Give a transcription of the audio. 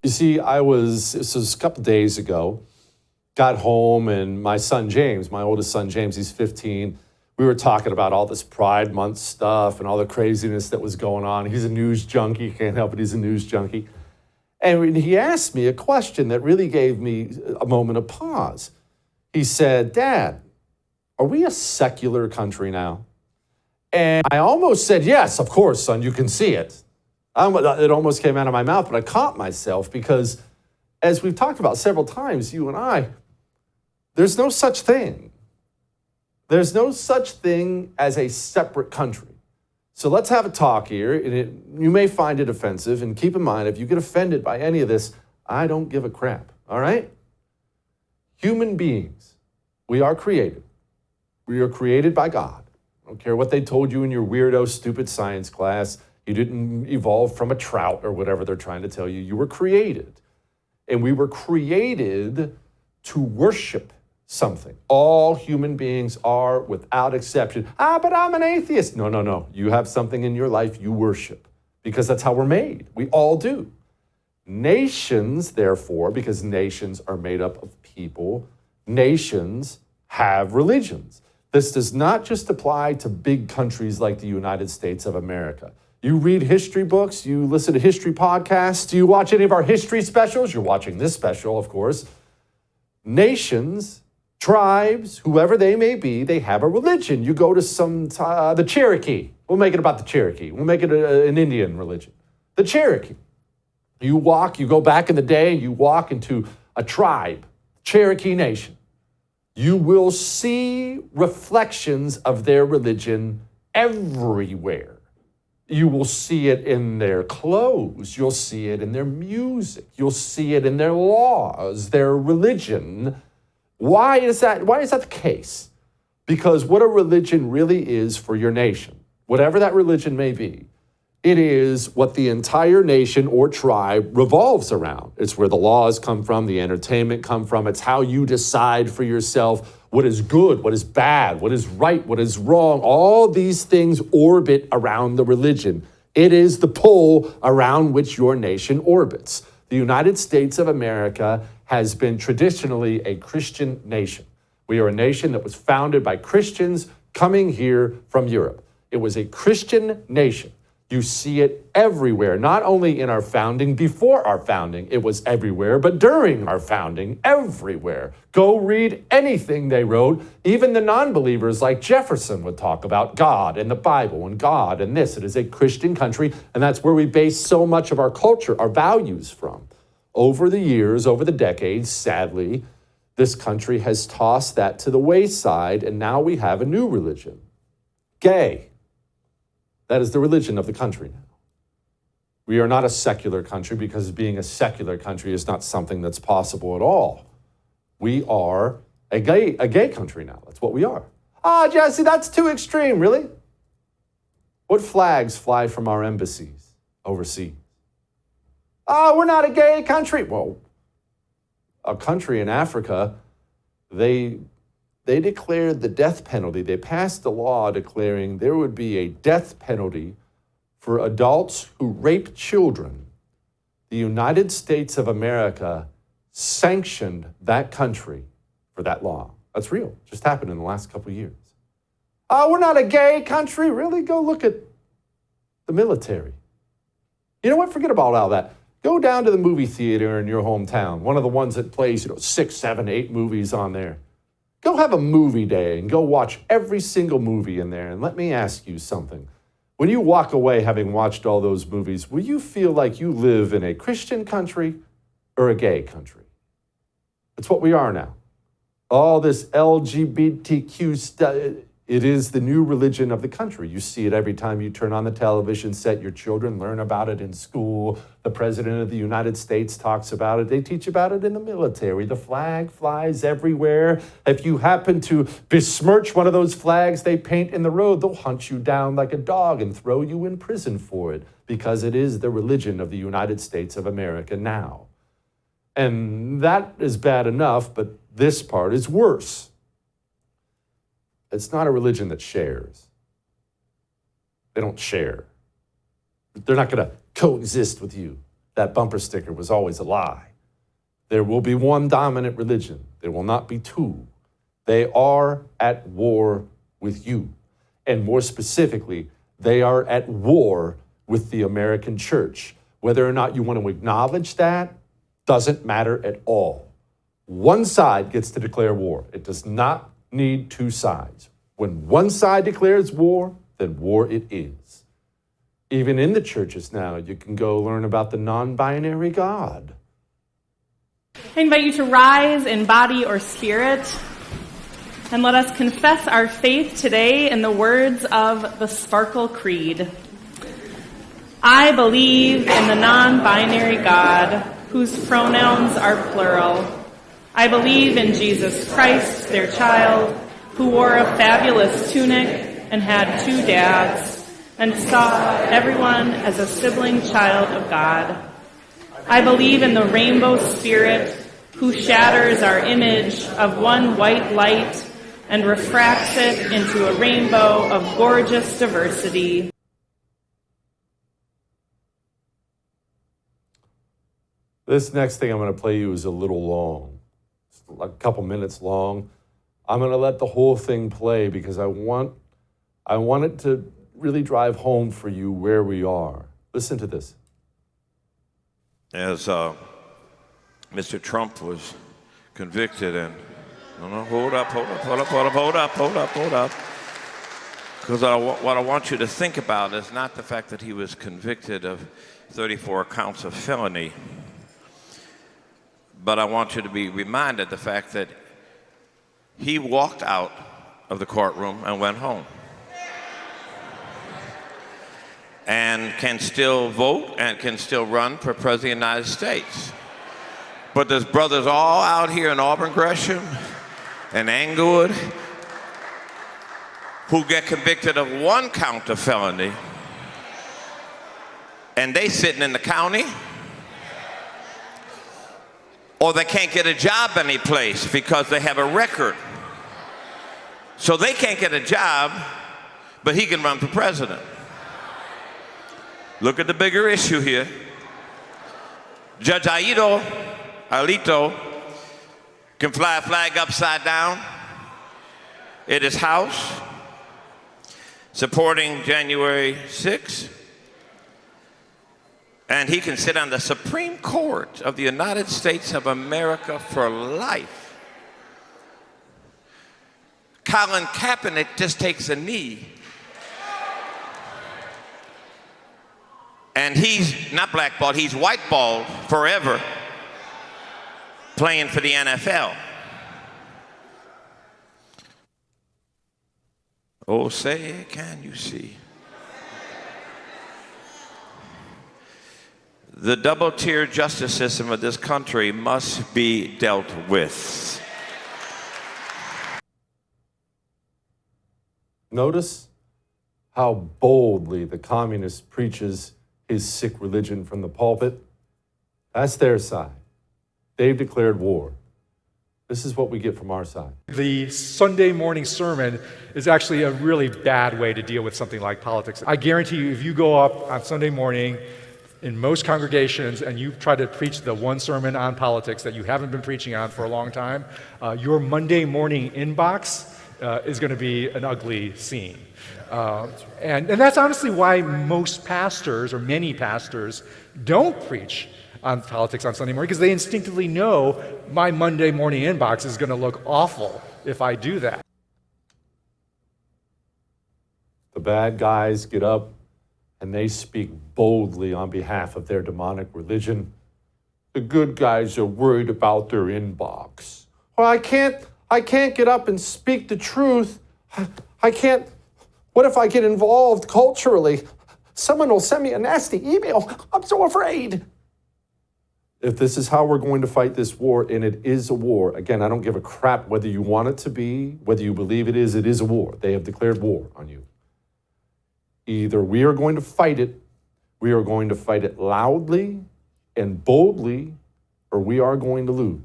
You see, this was a couple days ago, got home and my son James, my oldest son James, he's 15. We were talking about all this Pride Month stuff and all the craziness that was going on. He's a news junkie, can't help it, he's a news junkie. And he asked me a question that really gave me a moment of pause. He said, Dad, are we a secular country now? And I almost said, yes, of course, son, you can see it. It almost came out of my mouth, but I caught myself because as we've talked about several times, you and I, there's no such thing. There's no such thing as a separate country. So let's have a talk here. And you may find it offensive. And keep in mind, if you get offended by any of this, I don't give a crap. All right? Human beings, we are created. We are created by God. I don't care what they told you in your weirdo, stupid science class. You didn't evolve from a trout or whatever they're trying to tell you. You were created. And we were created to worship something. All human beings are without exception. But I'm an atheist. No. You have something in your life you worship because that's how we're made. We all do. Nations, therefore, because nations are made up of people, nations have religions. This does not just apply to big countries like the United States of America. You read history books, you listen to history podcasts, do you watch any of our history specials? You're watching this special, of course. Nations, tribes, whoever they may be, they have a religion. You go to the Cherokee. We'll make it about the Cherokee. We'll make it an Indian religion. The Cherokee. You go back in the day, you walk into a tribe, Cherokee Nation. You will see reflections of their religion everywhere. You will see it in their clothes. You'll see it in their music. You'll see it in their laws, their religion. Why is that the case? Because what a religion really is for your nation, whatever that religion may be, it is what the entire nation or tribe revolves around. It's where the laws come from, the entertainment come from. It's how you decide for yourself what is good, what is bad, what is right, what is wrong. All these things orbit around the religion. It is the pole around which your nation orbits. The United States of America has been traditionally a Christian nation. We are a nation that was founded by Christians coming here from Europe. It was a Christian nation. You see it everywhere, not only in our founding, before our founding, it was everywhere, but during our founding, everywhere. Go read anything they wrote. Even the non-believers like Jefferson would talk about God and the Bible and God and this. It is a Christian country, and that's where we base so much of our culture, our values from. Over the years, over the decades, sadly, this country has tossed that to the wayside, and now we have a new religion. Gay. That is the religion of the country now. We are not a secular country because being a secular country is not something that's possible at all. We are a gay country now. That's what we are. Jesse, that's too extreme, really? What flags fly from our embassies overseas? We're not a gay country. Well, a country in Africa, they declared the death penalty. They passed a law declaring there would be a death penalty for adults who rape children. The United States of America sanctioned that country for that law. That's real. Just happened in the last couple of years. We're not a gay country. Really? Go look at the military. You know what? Forget about all that. Go down to the movie theater in your hometown, one of the ones that plays 6, 7, 8 movies on there. Go have a movie day and go watch every single movie in there. And let me ask you something. When you walk away having watched all those movies, will you feel like you live in a Christian country or a gay country? That's what we are now. All this LGBTQ stuff, it is the new religion of the country. You see it every time you turn on the television set. Your children learn about it in school. The President of the United States talks about it. They teach about it in the military. The flag flies everywhere. If you happen to besmirch one of those flags they paint in the road, they'll hunt you down like a dog and throw you in prison for it because it is the religion of the United States of America now. And that is bad enough, but this part is worse. It's not a religion that shares. They don't share. They're not going to coexist with you. That bumper sticker was always a lie. There will be one dominant religion. There will not be two. They are at war with you. And more specifically, they are at war with the American church. Whether or not you want to acknowledge that doesn't matter at all. One side gets to declare war. It does not need two sides. When one side declares war, then war it is. Even in the churches now, you can go learn about the non-binary God. I invite you to rise in body or spirit, and let us confess our faith today in the words of the Sparkle Creed. I believe in the non-binary God, whose pronouns are plural. I believe in Jesus Christ, their child, who wore a fabulous tunic and had two dads, and saw everyone as a sibling child of God. I believe in the rainbow spirit, who shatters our image of one white light and refracts it into a rainbow of gorgeous diversity. This next thing I'm going to play you is a little long. It's a couple minutes long. I'm going to let the whole thing play because I want it to really drive home for you where we are. Listen to this. As Mr. Trump was convicted, and hold up. Because what I want you to think about is not the fact that he was convicted of 34 counts of felony, but I want you to be reminded the fact that he walked out of the courtroom and went home, and can still vote and can still run for president of the United States. But there's brothers all out here in Auburn, Gresham, and Englewood who get convicted of one count of felony, and they sitting in the county, or they can't get a job anyplace because they have a record. So they can't get a job, but he can run for president. Look at the bigger issue here. Judge Alito can fly a flag upside down at his house, supporting January 6th. And he can sit on the Supreme Court of the United States of America for life. Colin Kaepernick just takes a knee. And he's not blackballed, he's whiteballed forever, playing for the NFL. Oh, say, can you see? The double-tier justice system of this country must be dealt with. Notice how boldly the communist preaches his sick religion from the pulpit. That's their side. They've declared war. This is what we get from our side. The Sunday morning sermon is actually a really bad way to deal with something like politics. I guarantee you, if you go up on Sunday morning in most congregations and you try to preach the one sermon on politics that you haven't been preaching on for a long time, your Monday morning inbox is going to be an ugly scene. And that's honestly why most pastors, or many pastors, don't preach on politics on Sunday morning, because they instinctively know my Monday morning inbox is going to look awful if I do that. The bad guys get up and they speak boldly on behalf of their demonic religion. The good guys are worried about their inbox. Well, I can't get up and speak the truth. I can't. What if I get involved culturally? Someone will send me a nasty email. I'm so afraid. If this is how we're going to fight this war, and it is a war, again, I don't give a crap whether you want it to be, whether you believe it is a war. They have declared war on you. Either we are going to fight it, we are going to fight it loudly and boldly, or we are going to lose.